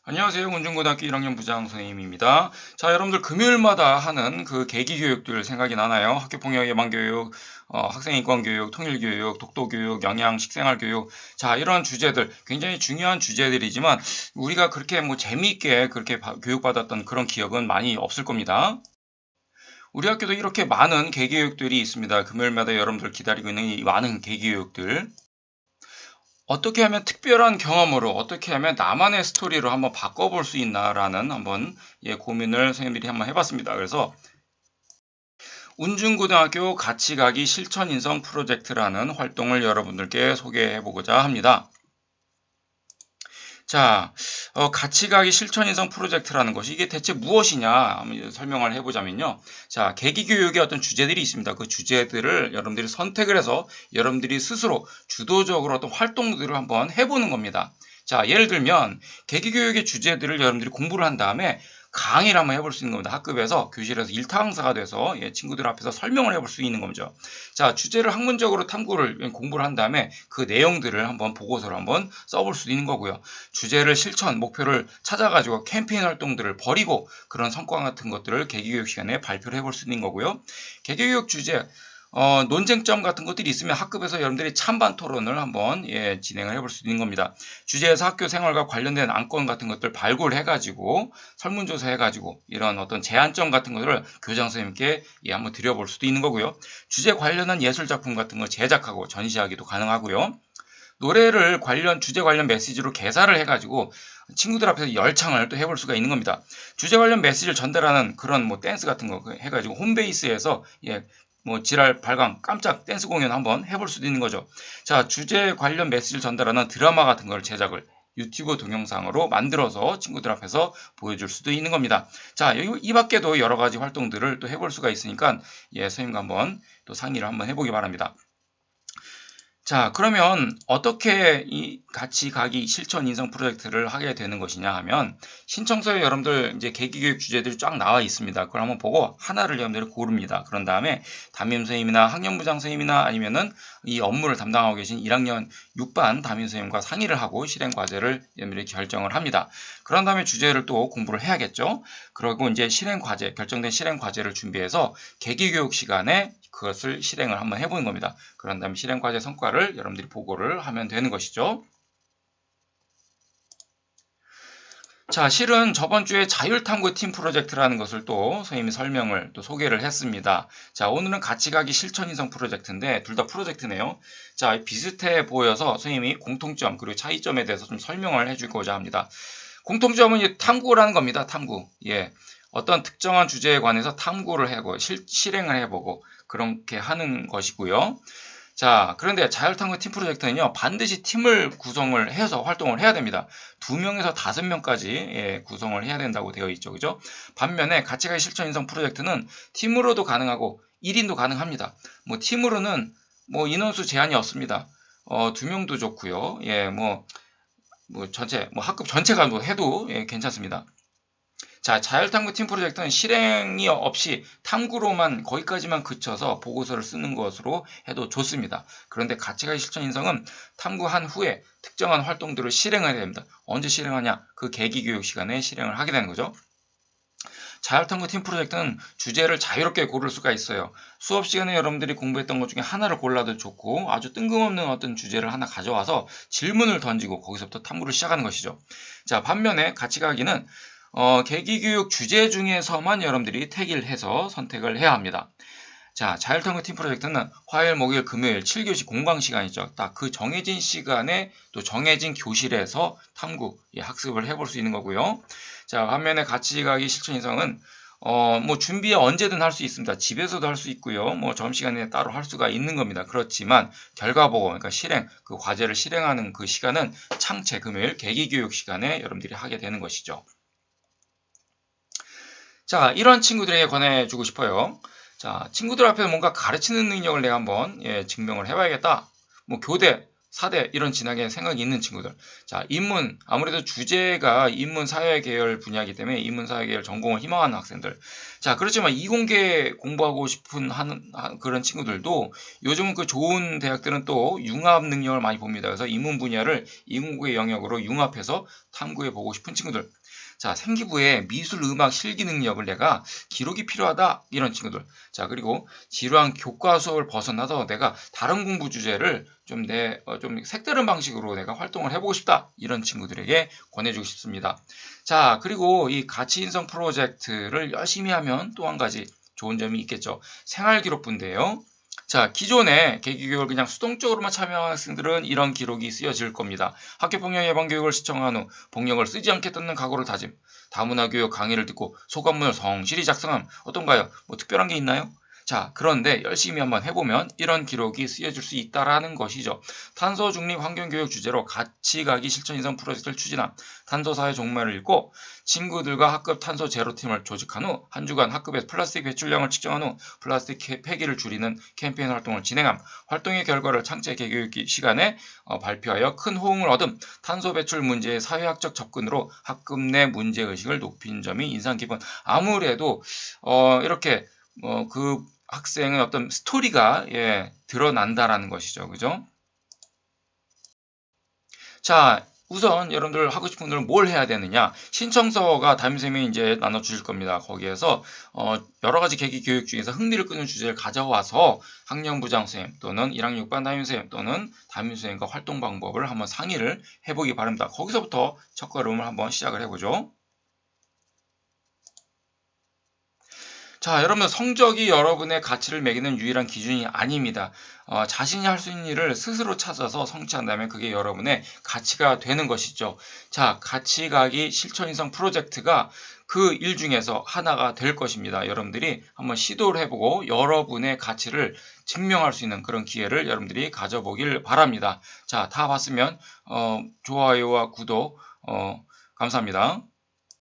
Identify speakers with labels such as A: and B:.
A: 안녕하세요. 운중고등학교 1학년 부장 선생님입니다. 자, 여러분들 금요일마다 하는 그 계기 교육들 생각이 나나요? 학교폭력 예방 교육, 학생 인권 교육, 통일 교육, 독도 교육, 영양 식생활 교육. 자, 이런 주제들 굉장히 중요한 주제들이지만 우리가 그렇게 뭐 재미있게 그렇게 교육받았던 그런 기억은 많이 없을 겁니다. 우리 학교도 이렇게 많은 계기 교육들이 있습니다. 금요일마다 여러분들 기다리고 있는 이 많은 계기 교육들. 어떻게 하면 특별한 경험으로 어떻게 하면 나만의 스토리로 한번 바꿔볼 수 있나라는 한번 고민을 선생님들이 한번 해봤습니다. 그래서 운중고등학교 같이가기 실천인성 프로젝트라는 활동을 여러분들께 소개해보고자 합니다. 자, 같이가기 실천인성 프로젝트라는 것이 이게 대체 무엇이냐 한번 설명을 해보자면요. 자, 계기교육의 어떤 주제들이 있습니다. 그 주제들을 여러분들이 선택을 해서 여러분들이 스스로 주도적으로 어떤 활동들을 한번 해보는 겁니다. 자, 예를 들면 계기교육의 주제들을 여러분들이 공부를 한 다음에 강의를 한번 해볼 수 있는 겁니다. 학급에서 교실에서 일타 강사가 돼서 친구들 앞에서 설명을 해볼 수 있는 거죠. 자, 주제를 학문적으로 공부를 한 다음에 그 내용들을 한번 보고서를 한번 써볼 수 있는 거고요. 주제를 실천, 목표를 찾아가지고 캠페인 활동들을 벌이고 그런 성과 같은 것들을 계기교육 시간에 발표를 해볼 수 있는 거고요. 계기교육 주제, 논쟁점 같은 것들이 있으면 학급에서 여러분들이 찬반 토론을 한번 진행을 해볼 수 있는 겁니다. 주제에서 학교 생활과 관련된 안건 같은 것들 발굴해가지고 설문조사해가지고 이런 어떤 제안점 같은 것들을 교장 선생님께 한번 드려볼 수도 있는 거고요. 주제 관련한 예술 작품 같은 걸 제작하고 전시하기도 가능하고요. 노래를 주제 관련 메시지로 개사를 해가지고 친구들 앞에서 열창을 또 해볼 수가 있는 겁니다. 주제 관련 메시지를 전달하는 그런 뭐 댄스 같은 거 해가지고 홈베이스에서 뭐 지랄 발광 깜짝 댄스 공연 한번 해볼 수도 있는 거죠. 자, 주제 관련 메시지를 전달하는 드라마 같은 걸 제작을 유튜브 동영상으로 만들어서 친구들 앞에서 보여줄 수도 있는 겁니다. 자, 이 밖에도 여러 가지 활동들을 또 해볼 수가 있으니까 선생님과 한번 또 상의를 한번 해보기 바랍니다. 자, 그러면 어떻게 이 같이 가기 실천 인성 프로젝트를 하게 되는 것이냐 하면 신청서에 여러분들 이제 계기교육 주제들이 쫙 나와 있습니다. 그걸 한번 보고 하나를 여러분들이 고릅니다. 그런 다음에 담임 선생님이나 학년부장 선생님이나 아니면은 이 업무를 담당하고 계신 1학년 6반 담임 선생님과 상의를 하고 실행 과제를 여러분들이 결정을 합니다. 그런 다음에 주제를 또 공부를 해야겠죠. 그리고 이제 결정된 실행 과제를 준비해서 계기교육 시간에 그것을 실행을 한번 해보는 겁니다. 그런 다음에 실행 과제 성과를 여러분들이 보고를 하면 되는 것이죠. 자, 실은 저번 주에 자율탐구 팀 프로젝트라는 것을 또 선생님이 설명을 또 소개를 했습니다. 자, 오늘은 같이 가기 실천 인성 프로젝트인데 둘 다 프로젝트네요. 자, 비슷해 보여서 선생님이 공통점 그리고 차이점에 대해서 좀 설명을 해주고자 합니다. 공통점은 이 탐구라는 겁니다. 탐구. 어떤 특정한 주제에 관해서 탐구를 하고 실행을 해보고 그렇게 하는 것이고요. 자, 그런데 자율탐구 팀 프로젝트는요, 반드시 팀을 구성을 해서 활동을 해야 됩니다. 2명에서 5명까지 구성을 해야 된다고 되어 있죠. 그죠? 반면에 가치가의 실천 인성 프로젝트는 팀으로도 가능하고 1인도 가능합니다. 뭐 팀으로는 뭐 인원수 제한이 없습니다. 2명도 좋고요. 전체, 학급 전체가 해도 괜찮습니다. 자, 자율탐구 팀 프로젝트는 실행이 없이 탐구로만 거기까지만 그쳐서 보고서를 쓰는 것으로 해도 좋습니다. 그런데 가치가의 실천 인성은 탐구한 후에 특정한 활동들을 실행해야 됩니다. 언제 실행하냐? 그 계기 교육 시간에 실행을 하게 되는 거죠. 자율탐구 팀 프로젝트는 주제를 자유롭게 고를 수가 있어요. 수업 시간에 여러분들이 공부했던 것 중에 하나를 골라도 좋고 아주 뜬금없는 어떤 주제를 하나 가져와서 질문을 던지고 거기서부터 탐구를 시작하는 것이죠. 자, 반면에 가치가기는 계기교육 주제 중에서만 여러분들이 택일해서 선택을 해야 합니다. 자, 자율탐구 팀 프로젝트는 화요일, 목요일, 금요일 7교시 공강 시간이죠. 딱 그 정해진 시간에 또 정해진 교실에서 탐구, 학습을 해볼 수 있는 거고요. 자, 반면에 가치가기 실천 인성은 뭐 준비 언제든 할 수 있습니다. 집에서도 할 수 있고요. 뭐 점심시간에 따로 할 수가 있는 겁니다. 그렇지만 결과 보고, 그러니까 그 과제를 실행하는 그 시간은 창체 금요일 계기교육 시간에 여러분들이 하게 되는 것이죠. 자, 이런 친구들에게 권해주고 싶어요. 자, 친구들 앞에서 뭔가 가르치는 능력을 내가 한번 증명을 해봐야겠다. 뭐 교대 4대 이런 진학에 생각이 있는 친구들. 자, 인문 아무래도 주제가 인문 사회 계열 분야이기 때문에 인문 사회 계열 전공을 희망하는 학생들. 자, 그렇지만 이공계 공부하고 싶은 그런 친구들도 요즘은 그 좋은 대학들은 또 융합 능력을 많이 봅니다. 그래서 인문 분야를 이공계 영역으로 융합해서 탐구해 보고 싶은 친구들. 자, 생기부에 미술, 음악, 실기 능력을 내가 기록이 필요하다 이런 친구들. 자, 그리고 지루한 교과 수업을 벗어나서 내가 다른 공부 주제를 좀 색다른 방식으로 내가 활동을 해보고 싶다 이런 친구들에게 권해주고 싶습니다. 자, 그리고 이 가치 인성 프로젝트를 열심히 하면 또 한 가지 좋은 점이 있겠죠. 생활기록부인데요. 자, 기존에 계기교육을 그냥 수동적으로만 참여한 학생들은 이런 기록이 쓰여질 겁니다. 학교폭력 예방 교육을 시청한 후 폭력을 쓰지 않겠다는 각오를 다짐. 다문화 교육 강의를 듣고 소감문을 성실히 작성함. 어떤가요? 뭐 특별한 게 있나요? 자, 그런데 열심히 한번 해보면 이런 기록이 쓰여질 수 있다라는 것이죠. 탄소 중립 환경교육 주제로 가치가기 실천 인성 프로젝트를 추진함. 탄소사회 종말을 읽고 친구들과 학급 탄소 제로팀을 조직한 후 한 주간 학급에서 플라스틱 배출량을 측정한 후 플라스틱 폐기를 줄이는 캠페인 활동을 진행함. 활동의 결과를 창제 개교육 시간에 발표하여 큰 호응을 얻음. 탄소 배출 문제의 사회학적 접근으로 학급 내 문제의식을 높인 점이 인상 깊은. 아무래도 이렇게 그 학생의 어떤 스토리가 드러난다라는 것이죠. 그죠? 자, 우선 여러분들 하고 싶은 분들은 뭘 해야 되느냐? 신청서가 담임선생님이 이제 나눠주실 겁니다. 거기에서 여러 가지 계기 교육 중에서 흥미를 끄는 주제를 가져와서 학년부장 선생님 또는 1학년 6반 담임선생님 또는 담임선생님과 활동 방법을 한번 상의를 해보기 바랍니다. 거기서부터 첫걸음을 한번 시작을 해보죠. 자, 여러분 성적이 여러분의 가치를 매기는 유일한 기준이 아닙니다. 자신이 할 수 있는 일을 스스로 찾아서 성취한다면 그게 여러분의 가치가 되는 것이죠. 자, 가치가기 실천인성 프로젝트가 그 일 중에서 하나가 될 것입니다. 여러분들이 한번 시도를 해보고 여러분의 가치를 증명할 수 있는 그런 기회를 여러분들이 가져보길 바랍니다. 자, 다 봤으면 좋아요와 구독 감사합니다.